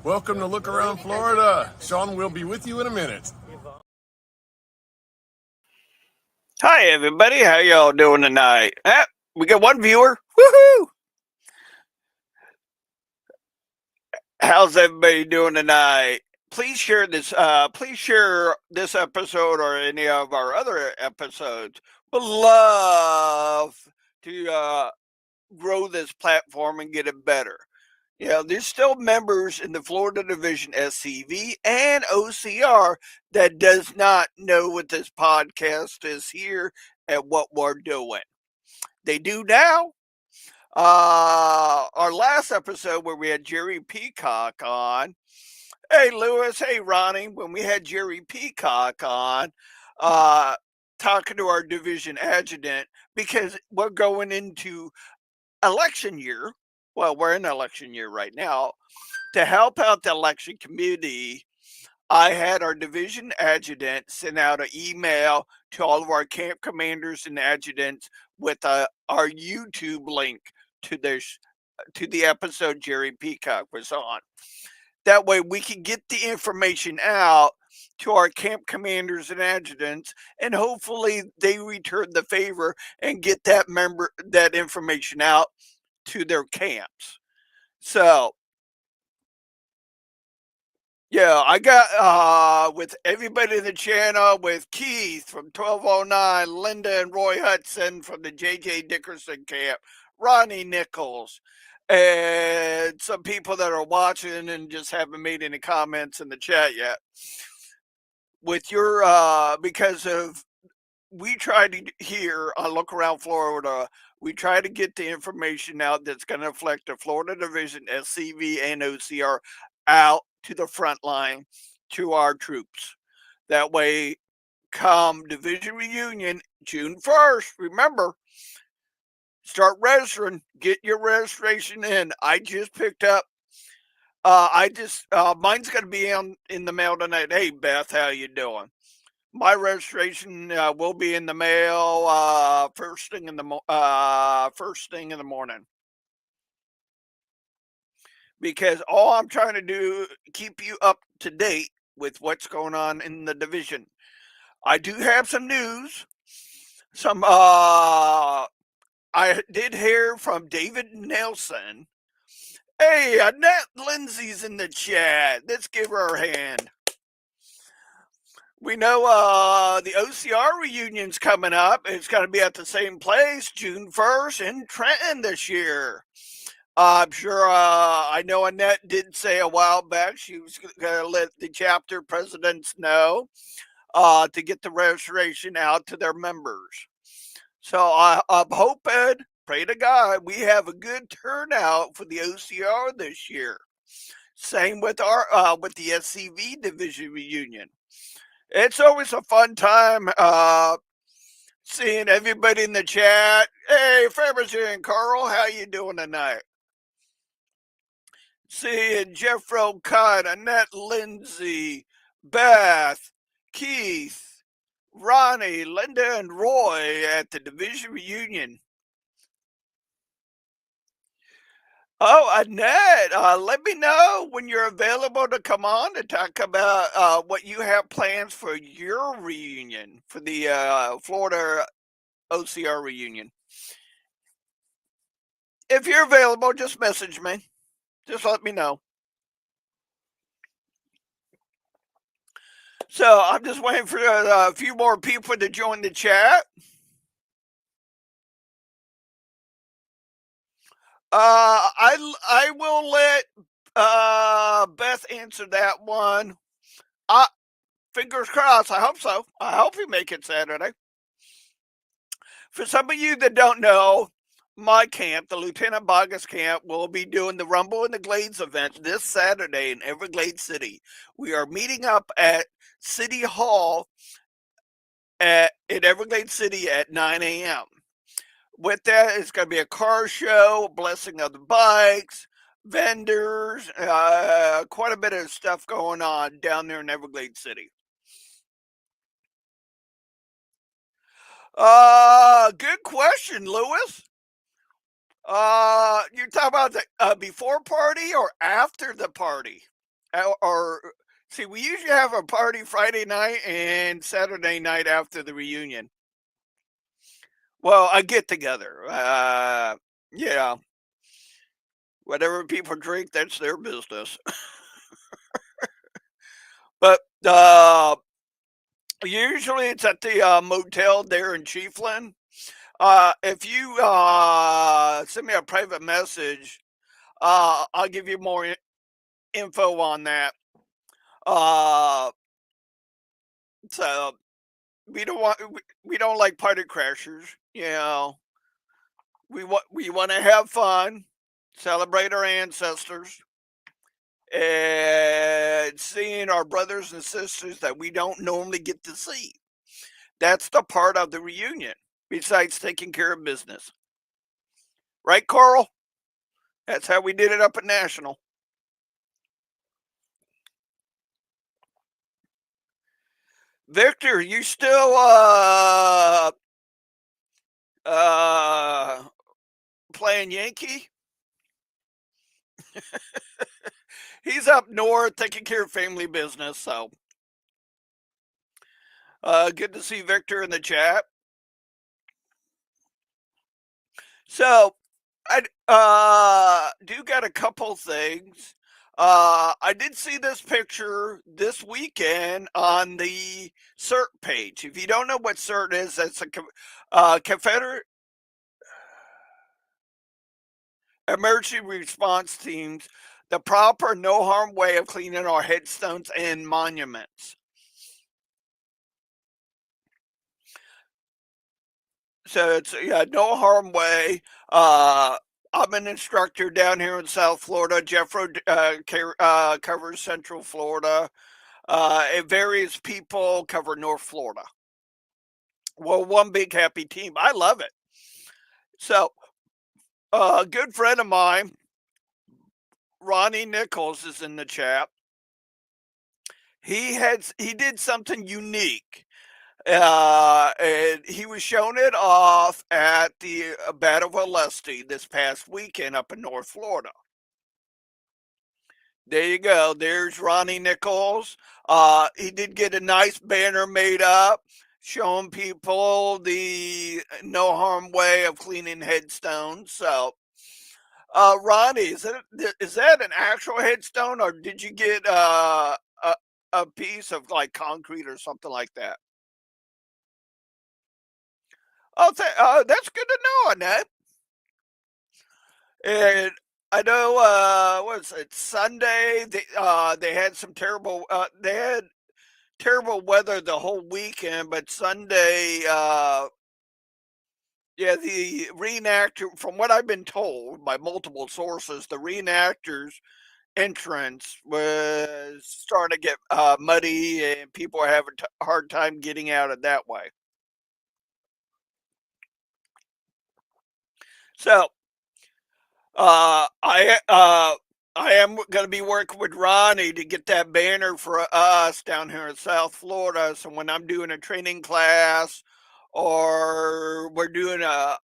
Welcome to Look Around Florida. Sean will be with you in a minute. Hi, everybody. How y'all doing tonight? We got one viewer. Woohoo! How's everybody doing tonight? Please share this. Please share this episode or any of our other episodes. Would love to grow this platform and get it better. There's still members in the Florida Division SCV and OCR that does not know what this podcast is here and what we're doing. They do now. Our last episode where we had Jerry Peacock on. Hey, Lewis. Hey, Ronnie. When we had Jerry Peacock on, talking to our division adjutant, because we're going into election year. Well, we're in election year right now. To help out the election committee, I had our division adjutant send out an email to all of our camp commanders and adjutants with our YouTube link to the episode Jerry Peacock was on. That way we can get the information out to our camp commanders and adjutants, and hopefully they return the favor and get that information out to their camps. So yeah, I got with everybody in the channel, with Keith from 1209, Linda and Roy Hudson from the JJ Dickerson camp, Ronnie Nichols, and some people that are watching and just haven't made any comments in the chat yet. With your because of we try to here on Look Around Florida, we try to get the information out that's going to reflect the Florida Division SCV and OCR out to the front line to our troops. That way, come division reunion June 1st, remember, start registering, get your registration in. I just picked up mine's going to be in the mail tonight. Hey Beth, how you doing? My registration will be in the mail first thing in the morning. Because all I'm trying to do, keep you up to date with what's going on in the division. I do have some news. I did hear from David Nelson. Hey, Annette Lindsay's in the chat. Let's give her a hand. We know the OCR reunion's coming up. It's going to be at the same place, June 1st in Trenton this year. I'm sure I know Annette did say a while back she was going to let the chapter presidents know to get the registration out to their members. So I'm hoping, pray to God, we have a good turnout for the OCR this year. Same with with the SCV division reunion. It's always a fun time seeing everybody in the chat. Hey, Fabergé and Carl, how you doing tonight? Seeing Jeffro Cott, Annette Lindsay, Beth, Keith, Ronnie, Linda, and Roy at the division reunion. Oh, Annette, let me know when you're available to come on to talk about what you have plans for your reunion, for the Florida OCR reunion. If you're available, just message me. Just let me know. So I'm just waiting for a few more people to join the chat. I will let Beth answer that one. Fingers crossed. I hope so. I hope you make it Saturday. For some of you that don't know, my camp, the Lieutenant Bogus camp, will be doing the Rumble in the Glades event this Saturday in Everglades City. We are meeting up at City Hall in Everglades City at 9 a.m. With that, it's going to be a car show, blessing of the bikes, vendors, quite a bit of stuff going on down there in Everglades City. Good question, Lewis. You're talking about the before party or after the party? Or see, we usually have a party Friday night and Saturday night after the reunion. Well, a get together. Yeah, whatever people drink, that's their business. But usually it's at the motel there in Chiefland. If you send me a private message, I'll give you more info on that. Uh, so we don't like party crashers. You know, we want to have fun, celebrate our ancestors, and seeing our brothers and sisters that we don't normally get to see. That's the part of the reunion. Besides taking care of business, right, Carl? That's how we did it up at National. Victor, you still uh playing Yankee? He's up north taking care of family business, so good to see Victor in the chat. So I do got a couple things. I did see this picture this weekend on the CERT page. If you don't know what CERT is, that's a Confederate Emergency Response Teams, the proper no harm way of cleaning our headstones and monuments. So it's yeah, no harm way. I'm an instructor down here in South Florida. Jeffro covers Central Florida. And various people cover North Florida. Well, one big happy team. I love it. So, a good friend of mine, Ronnie Nichols, is in the chat. He did something unique. And he was showing it off at the Battle of Olustee this past weekend up in North Florida. There you go. There's Ronnie Nichols. He did get a nice banner made up showing people the no harm way of cleaning headstones. So, Ronnie, is that an actual headstone, or did you get a piece of like concrete or something like that? Oh, that's good to know, Annette. And I know, what was it, Sunday? They had some terrible. They had terrible weather the whole weekend, but Sunday, yeah, the reenactor, from what I've been told by multiple sources, the reenactors' entrance was starting to get muddy, and people are having a hard time getting out of that way. So, I am going to be working with Ronnie to get that banner for us down here in South Florida. So when I'm doing a training class or we're doing a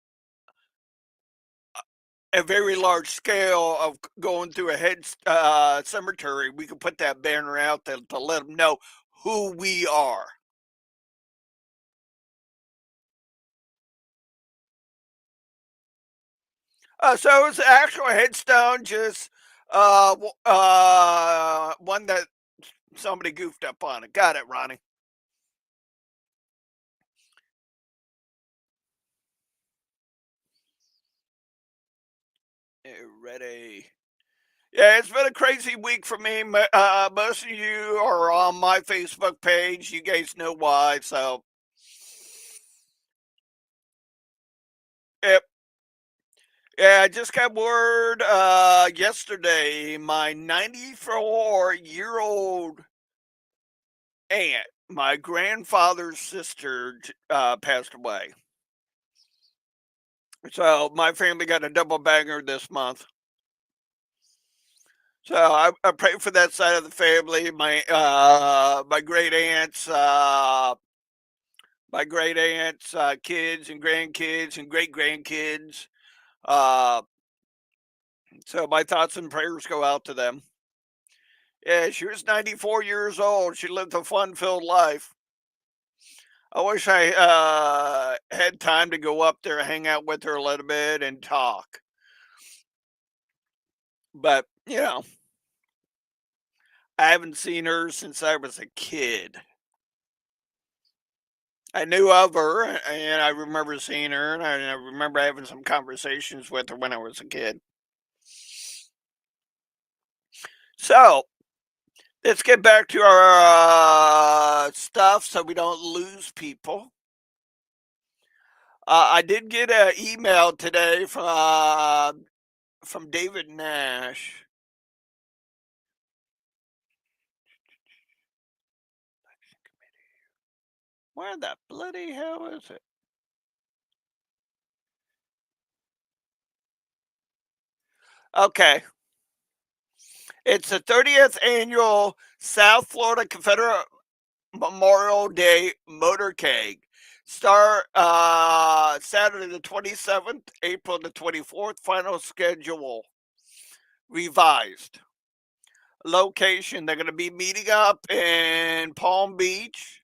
very large scale of going through a cemetery, we can put that banner out to let them know who we are. So it's an actual headstone, just one that somebody goofed up on it. Got it, Ronnie. Ready. Yeah, it's been a crazy week for me. Most of you are on my Facebook page. You guys know why. So, yep. Yeah, I just got word yesterday. My 94-year-old aunt, my grandfather's sister, passed away. So my family got a double banger this month. So I pray for that side of the family. My great aunts, kids and grandkids and great grandkids. Uh, so my thoughts and prayers go out to them. Yeah, she was 94 years old. She lived a fun-filled life. I wish I had time to go up there, hang out with her a little bit, and talk. But I haven't seen her since I was a kid. I knew of her, and I remember seeing her, and I remember having some conversations with her when I was a kid. So let's get back to our stuff so we don't lose people. I did get an email today from David Nash. Where the bloody hell is it? Okay. It's the 30th annual South Florida Confederate Memorial Day Motorcade. Start Saturday the 27th, April the 24th. Final schedule revised. Location, they're going to be meeting up in Palm Beach,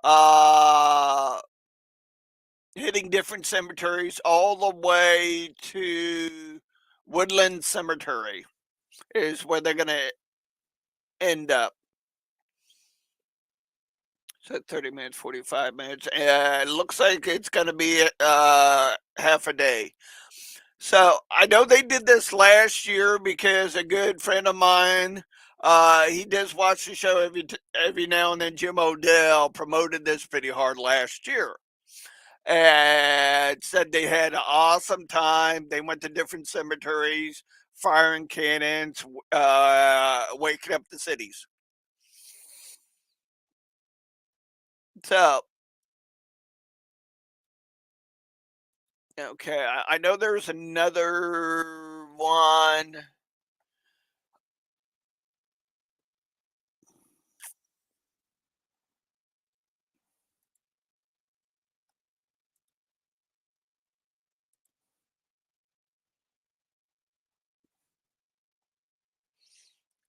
uh, hitting different cemeteries all the way to Woodland Cemetery is where they're going to end up. So 30 minutes, 45 minutes. It looks like it's going to be half a day. So I know they did this last year because a good friend of mine, he does watch the show every now and then. Jim Odell promoted this pretty hard last year and said they had an awesome time. They went to different cemeteries, firing cannons, waking up the cities. So okay, I know there's another one.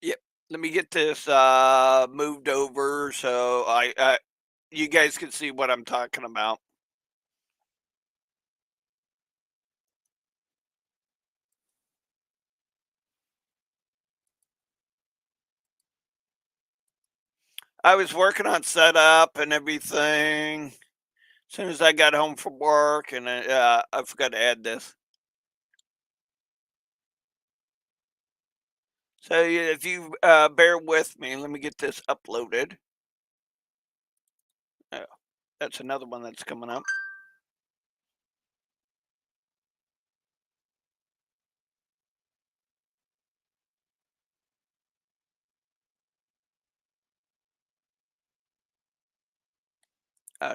Yep. Let me get this moved over so you guys can see what I'm talking about. I was working on setup and everything as soon as I got home from work, and I forgot to add this. So if you bear with me, let me get this uploaded. Oh, that's another one that's coming up.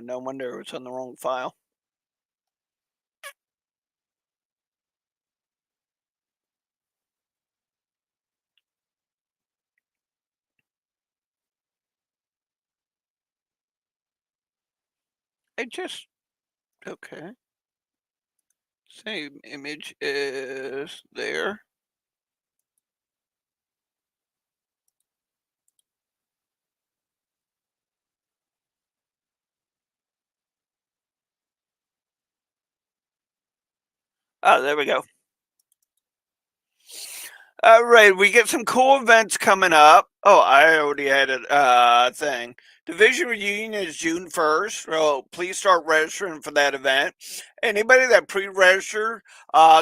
No wonder it was on the wrong file. Okay. Same image is there. Oh, there we go. All right, we get some cool events coming up. Oh, I already had a thing. Division reunion is June 1st, so please start registering for that event. Anybody that pre-registered,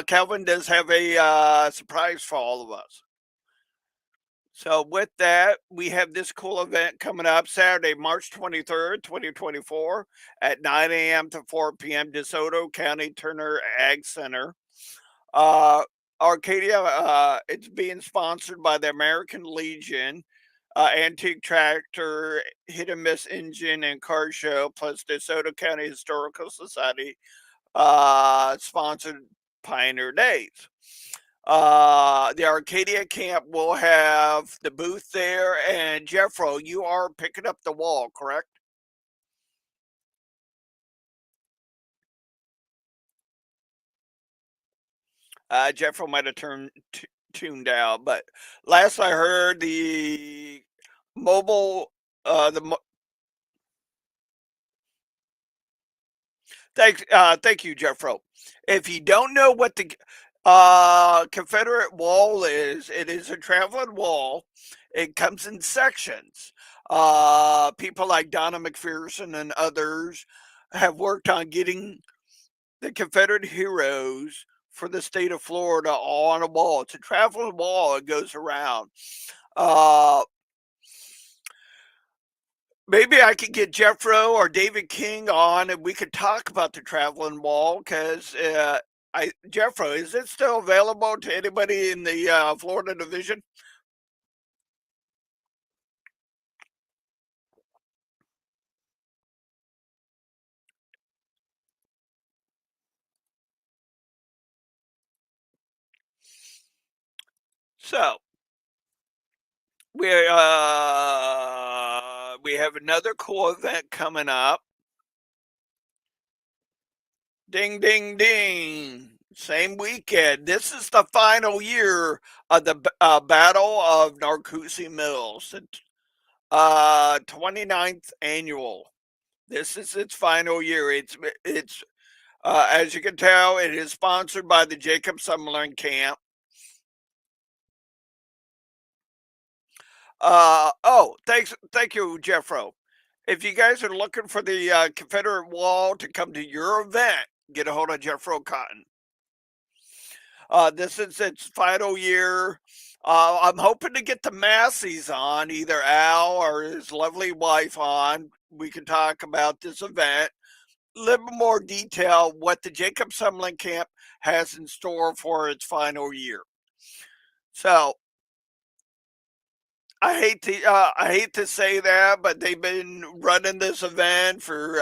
Calvin does have a surprise for all of us. So with that, we have this cool event coming up Saturday, March 23rd, 2024 at 9 a.m. to 4 p.m. DeSoto County Turner Ag Center. Uh, Arcadia, it's being sponsored by the American Legion, Antique Tractor, Hit and Miss Engine and Car Show, plus DeSoto County Historical Society, sponsored Pioneer Days. The Arcadia camp will have the booth there, and Jeffro, you are picking up the wall, correct? Jeffro might have tuned out, but last I heard, the mobile, the thank you, Jeffro. If you don't know what the Confederate wall is, it is a traveling wall. It comes in sections. People like Donna McPherson and others have worked on getting the Confederate heroes for the state of Florida all on a wall. It's a traveling wall. It goes around. Uh, Maybe I could get Jeffro or David King on, and we could talk about the traveling wall. Because I Jeffro, is it still available to anybody in the Florida division? So we have another cool event coming up. Ding, ding, ding. Same weekend. This is the final year of the Battle of Narcoossee Mills, the 29th annual. This is its final year. It's as you can tell, it is sponsored by the Jacob Summerlin Camp. Thank you, Jeffro. If you guys are looking for the Confederate Wall to come to your event, get a hold of Jeffro Cotton. This is its final year. I'm hoping to get the Massies on, either Al or his lovely wife on. We can talk about this event, a little more detail what the Jacob Summerlin Camp has in store for its final year. So I hate to say that, but they've been running this event for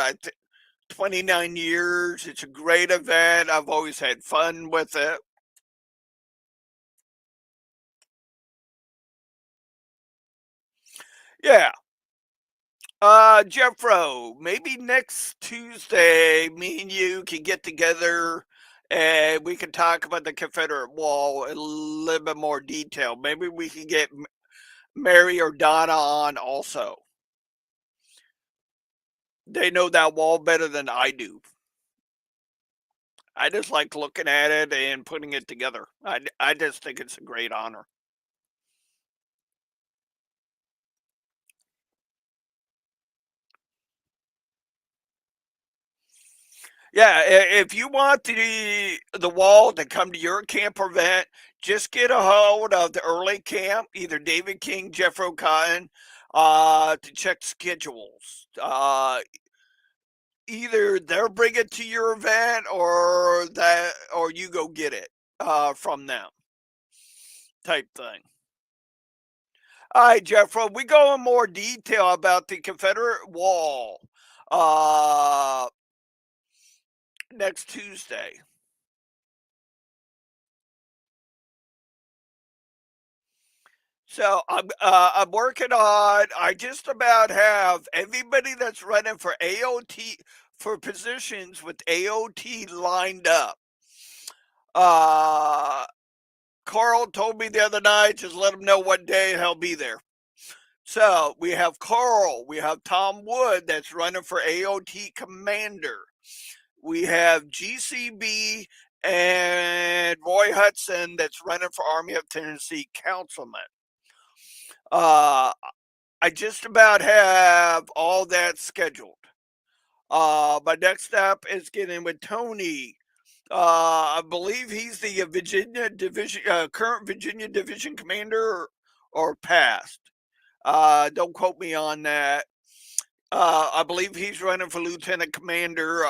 29 years. It's a great event. I've always had fun with it. Yeah. Jeffro, maybe next Tuesday, me and you can get together and we can talk about the Confederate Wall in a little bit more detail. Maybe we can get Mary or Donna on also. They know that wall better than I do. I just like looking at it and putting it together. I just think it's a great honor. Yeah, if you want the wall to come to your camp event, just get a hold of the early camp, either David King, Jeffro Cotton, to check schedules. Either they'll bring it to your event or you go get it from them, type thing. All right, Jeffro, we go in more detail about the Confederate Wall uh, next Tuesday. So I'm working on. I just about have everybody that's running for AOT for positions with AOT lined up. Uh, Carl told me the other night, just let him know what day he'll be there. So we have Carl, we have Tom Wood that's running for AOT commander. We have GCB and Roy Hudson that's running for Army of Tennessee councilman. Uh, I just about have all that scheduled. My next step is getting with Tony. I believe he's the Virginia division, current Virginia division commander or past. Don't quote me on that. I believe he's running for lieutenant commander,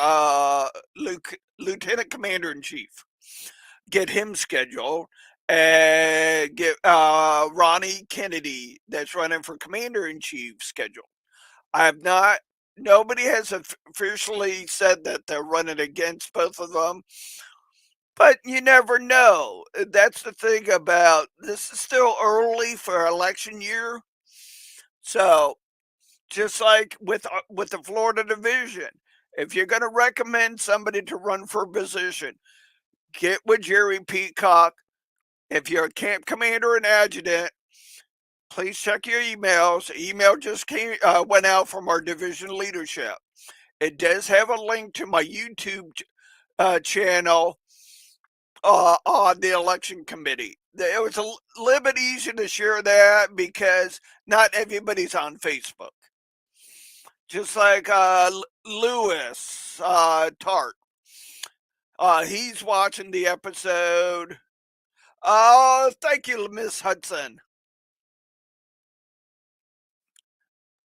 lieutenant commander in chief. Get him scheduled and get Ronnie Kennedy that's running for commander in chief scheduled. I have not. Nobody has officially said that they're running against both of them, but you never know. That's the thing about this is still early for election year, so just like with the Florida division, if you're going to recommend somebody to run for a position, Get with Jerry Peacock. If you're a camp commander and adjutant, please check your emails. Email just went out from our division leadership. It does have a link to my YouTube channel on the election committee. It was a little bit easier to share that because not everybody's on Facebook. Just like Lewis Tart. He's watching the episode. Oh, thank you, Miss Hudson.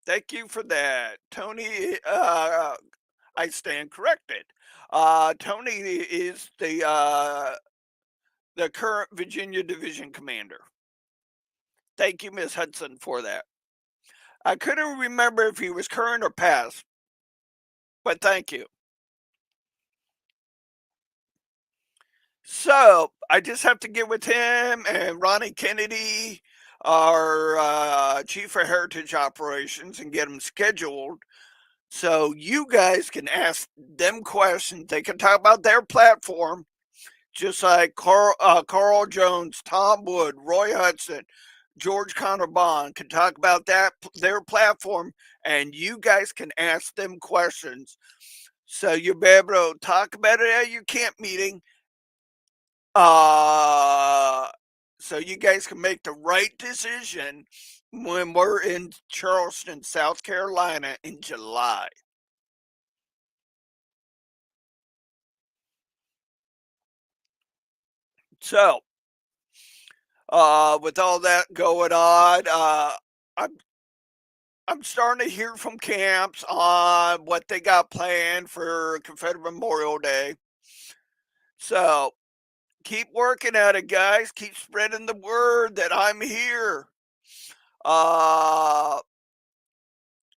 Thank you for that. Tony, I stand corrected. Tony is the current Virginia Division Commander. Thank you, Miss Hudson, for that. I couldn't remember if he was current or past, but thank you. So I just have to get with him and Ronnie Kennedy, our Chief of Heritage Operations, and get them scheduled so you guys can ask them questions. They can talk about their platform, just like Carl Jones, Tom Wood, Roy Hudson, George Connor Bond can talk about their platform, and you guys can ask them questions. So you'll be able to talk about it at your camp meeting. So you guys can make the right decision when we're in Charleston, South Carolina in July. So, with all that going on, I'm starting to hear from camps on what they got planned for Confederate Memorial Day. So keep working at it, guys. Keep spreading the word that I'm here.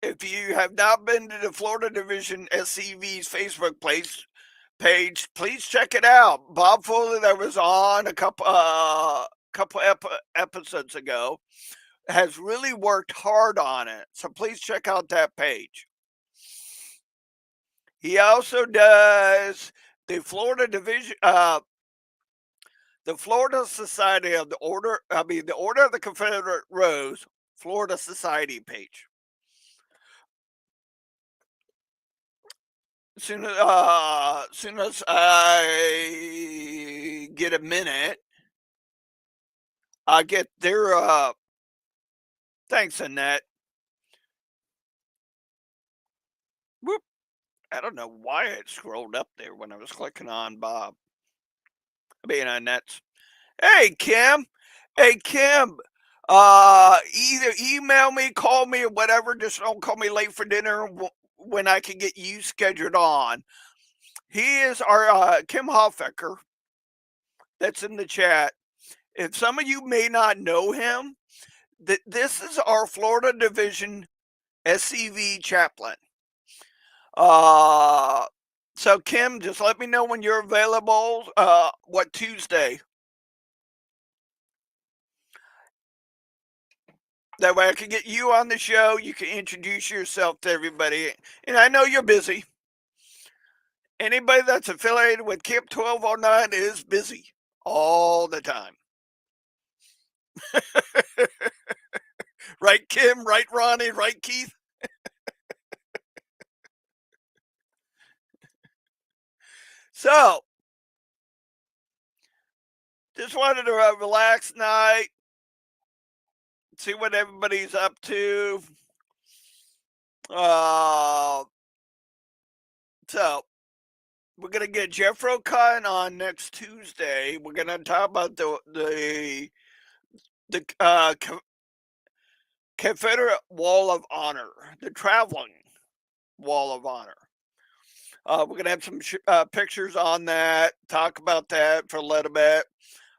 If you have not been to the Florida Division SCV's Facebook page, please check it out. Bob Foley that was on a couple episodes ago has really worked hard on it. So please check out that page. He also does the Florida Division, the Florida Society of the Order of the Confederate Rose, Florida Society page. Soon as I get a minute, I get their thanks, Annette. Whoop. I don't know why it scrolled up there when I was clicking on Bob. Annette's. Hey Kim. Hey Kim. Either email me, call me, or whatever. Just don't call me late for dinner when I can get you scheduled on. He is our Kim Hoffecker. That's in the chat. If some of you may not know him, this is our Florida Division SCV chaplain. So Kim, just let me know when you're available. What Tuesday? That way I can get you on the show. You can introduce yourself to everybody. And I know you're busy. Anybody that's affiliated with Camp 1209 is busy all the time. Right, Kim? Right, Ronnie? Right, Keith? So, just wanted to relax tonight, see what everybody's up to. So, we're gonna get Jeff Rokan on next Tuesday. We're gonna talk about the Confederate Wall of Honor, the traveling Wall of Honor. We're going to have some pictures on that, talk about that for a little bit.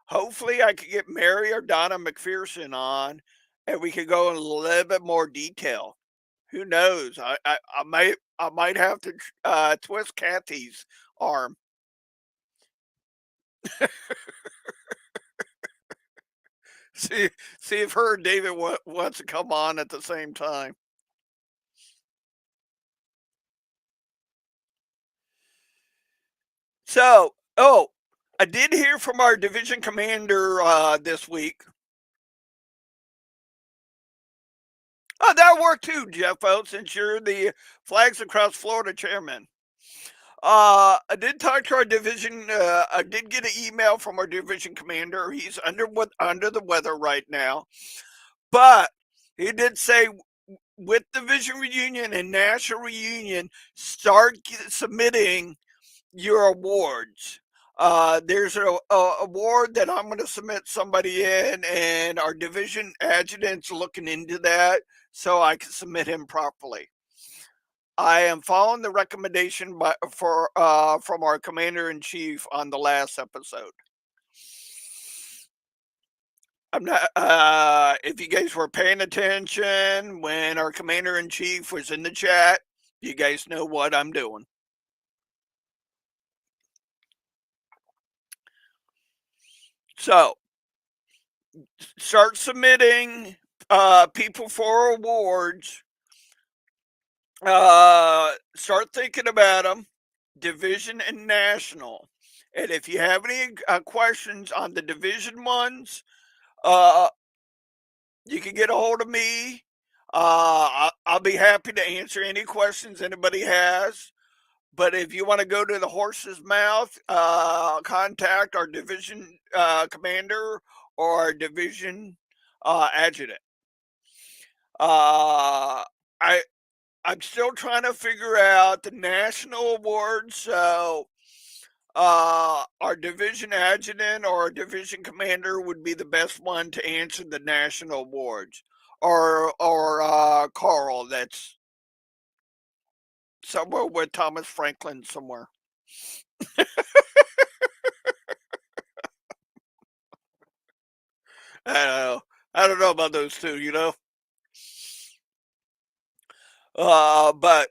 Hopefully, I could get Mary or Donna McPherson on, and we could go in a little bit more detail. Who knows? I might have to twist Kathy's arm. see if her and David wants to come on at the same time. So, I did hear from our division commander this week. Oh, that'll work too, Jeff Oates, since you're the Flags Across Florida chairman. I did talk to our division. I did get an email from our division commander. He's under the weather right now, but he did say with division reunion and national reunion, start submitting your awards. There's a award that I'm going to submit somebody in, and our division adjutant's looking into that so I can submit him properly. I am following the recommendation from our commander in chief on the last episode. I'm not. If you guys were paying attention when our commander in chief was in the chat, you guys know what I'm doing. So, start submitting people for awards. Start thinking about them, division and national. And if you have any questions on the division ones, uh, you can get a hold of me. I'll be happy to answer any questions anybody has. But if you want to go to the horse's mouth, contact our division commander or our division adjutant. I I'm still trying to figure out the national awards. So our division adjutant or our division commander would be the best one to answer the national awards, or Carl. That's somewhere with Thomas Franklin somewhere. I don't know. I don't know about those two, you know. But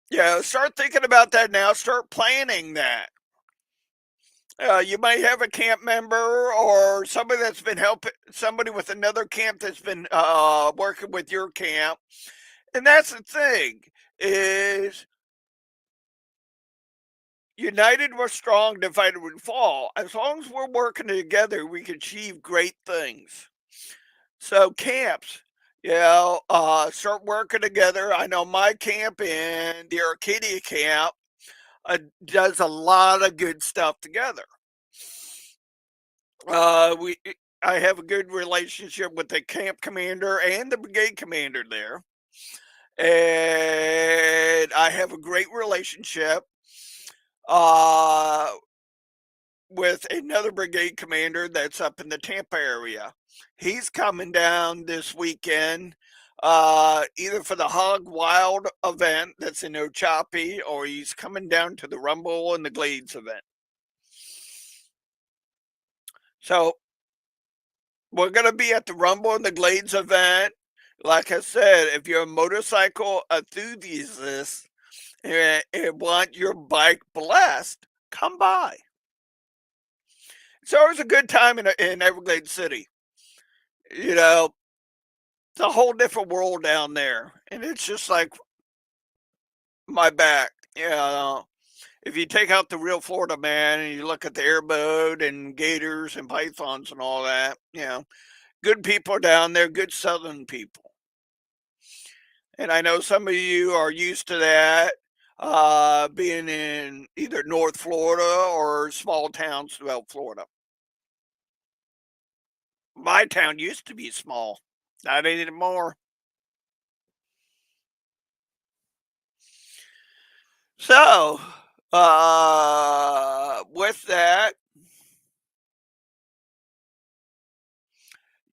yeah, start thinking about that now. Start planning that. You might have a camp member or somebody that's been helping somebody with another camp that's been working with your camp, and that's the thing is united we're strong, divided we fall. As long as we're working together, we can achieve great things. So camps, start working together. I know my camp and the Arcadia camp does a lot of good stuff together. We I have a good relationship with the camp commander and the brigade commander there, and I have a great relationship uh, with another brigade commander that's up in the Tampa area. He's coming down this weekend, either for the Hog Wild event that's in Ochopee, or he's coming down to the Rumble and the Glades event. So we're going to be at the Rumble and the Glades event. Like I said, if you're a motorcycle enthusiast and want your bike blessed, come by. It's always a good time in Everglades City. You know, it's a whole different world down there. And it's just like my back. If you take out the real Florida man and you look at the airboat and gators and pythons and all that, good people down there, good Southern people. And I know some of you are used to that, being in either North Florida or small towns throughout Florida. My town used to be small, not anymore. So, with that,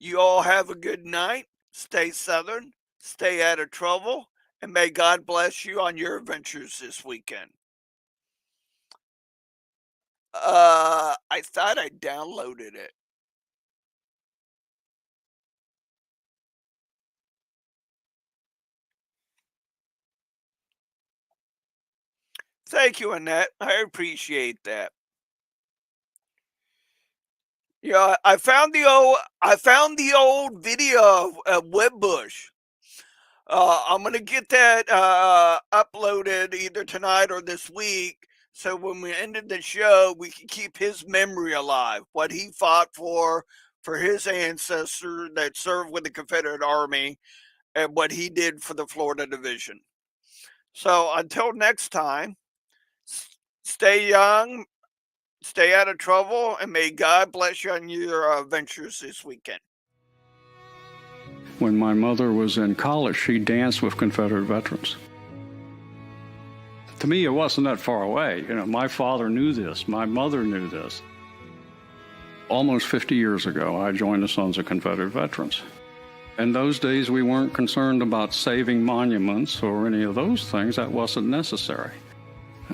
you all have a good night. Stay Southern, stay out of trouble, and may God bless you on your adventures this weekend. I thought I downloaded it. Thank you, Annette. I appreciate that. Yeah, I found the old video of Webbush. I'm gonna get that uploaded either tonight or this week So when we ended the show, we could keep his memory alive, what he fought for his ancestor that served with the Confederate Army, and what he did for the Florida Division. So until next time, stay young, stay out of trouble, and may God bless you on your ventures this weekend. When my mother was in college, she danced with Confederate veterans. To me, it wasn't that far away. My father knew this. My mother knew this. Almost 50 years ago, I joined the Sons of Confederate Veterans. In those days, we weren't concerned about saving monuments or any of those things. That wasn't necessary.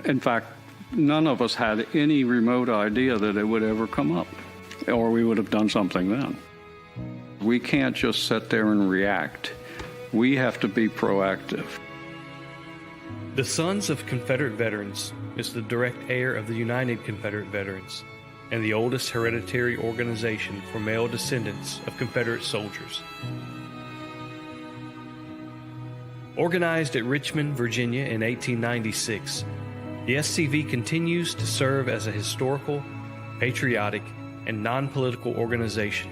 In fact, none of us had any remote idea that it would ever come up, or we would have done something then. We can't just sit there and react. We have to be proactive. The Sons of Confederate Veterans is the direct heir of the United Confederate Veterans and the oldest hereditary organization for male descendants of Confederate soldiers. Organized at Richmond, Virginia in 1896, the SCV continues to serve as a historical, patriotic, and non-political organization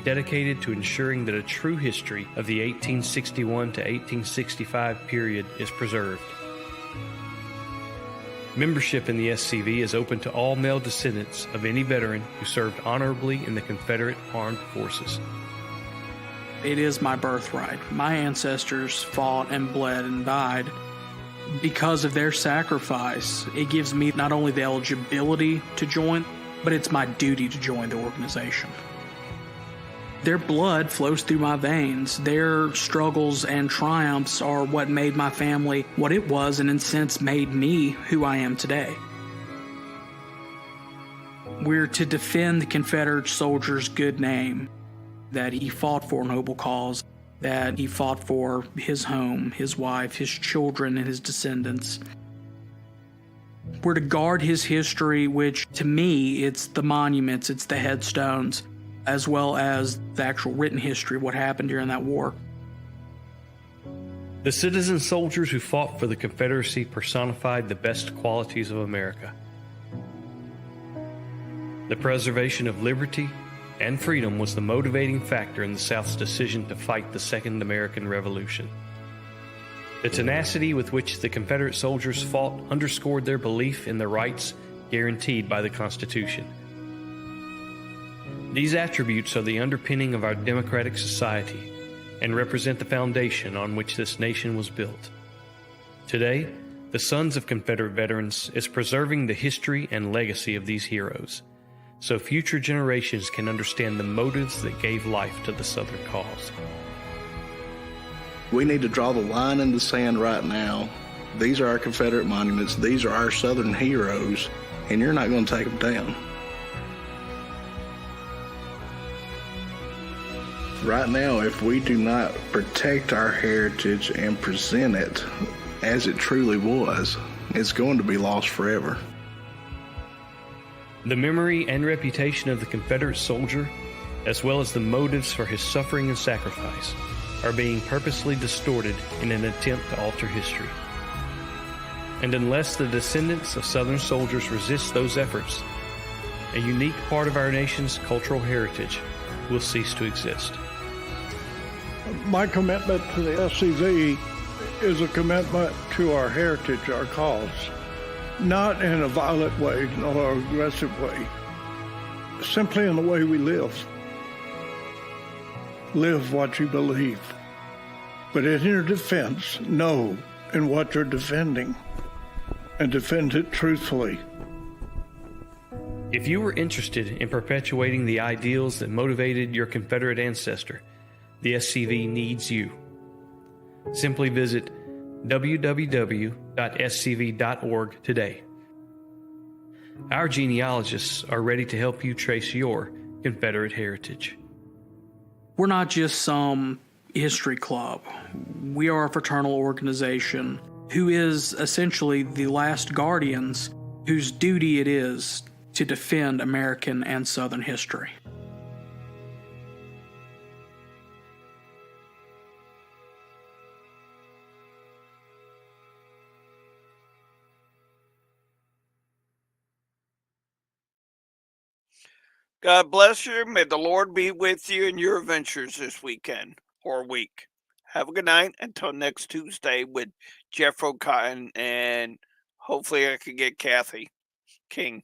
dedicated to ensuring that a true history of the 1861 to 1865 period is preserved. Membership in the SCV is open to all male descendants of any veteran who served honorably in the Confederate Armed Forces. It is my birthright. My ancestors fought and bled and died. Because of their sacrifice, it gives me not only the eligibility to join, but it's my duty to join the organization. Their blood flows through my veins. Their struggles and triumphs are what made my family what it was, and in a sense made me who I am today. We're to defend the Confederate soldier's good name, that he fought for a noble cause, that he fought for his home, his wife, his children, and his descendants. We're to guard his history, which to me, it's the monuments, it's the headstones, as well as the actual written history of what happened during that war. The citizen soldiers who fought for the Confederacy personified the best qualities of America. The preservation of liberty and freedom was the motivating factor in the South's decision to fight the Second American Revolution. The tenacity with which the Confederate soldiers fought underscored their belief in the rights guaranteed by the Constitution. These attributes are the underpinning of our democratic society and represent the foundation on which this nation was built. Today, the Sons of Confederate Veterans is preserving the history and legacy of these heroes, so future generations can understand the motives that gave life to the Southern cause. We need to draw the line in the sand right now. These are our Confederate monuments. These are our Southern heroes, and you're not going to take them down. Right now, if we do not protect our heritage and present it as it truly was, it's going to be lost forever. The memory and reputation of the Confederate soldier, as well as the motives for his suffering and sacrifice, are being purposely distorted in an attempt to alter history. And unless the descendants of Southern soldiers resist those efforts, a unique part of our nation's cultural heritage will cease to exist. My commitment to the SCV is a commitment to our heritage, our cause, not in a violent way nor an aggressive way, simply in the way we live. Live what you believe, but in your defense, know in what you're defending and defend it truthfully. If you were interested in perpetuating the ideals that motivated your Confederate ancestor, the SCV needs you. Simply visit www.scv.org today. Our genealogists are ready to help you trace your Confederate heritage. We're not just some history club. We are a fraternal organization who is essentially the last guardians whose duty it is to defend American and Southern history. God bless you. May the Lord be with you in your adventures this weekend or week. Have a good night until next Tuesday with Jeff O'Cotton, and hopefully I can get Kathy King.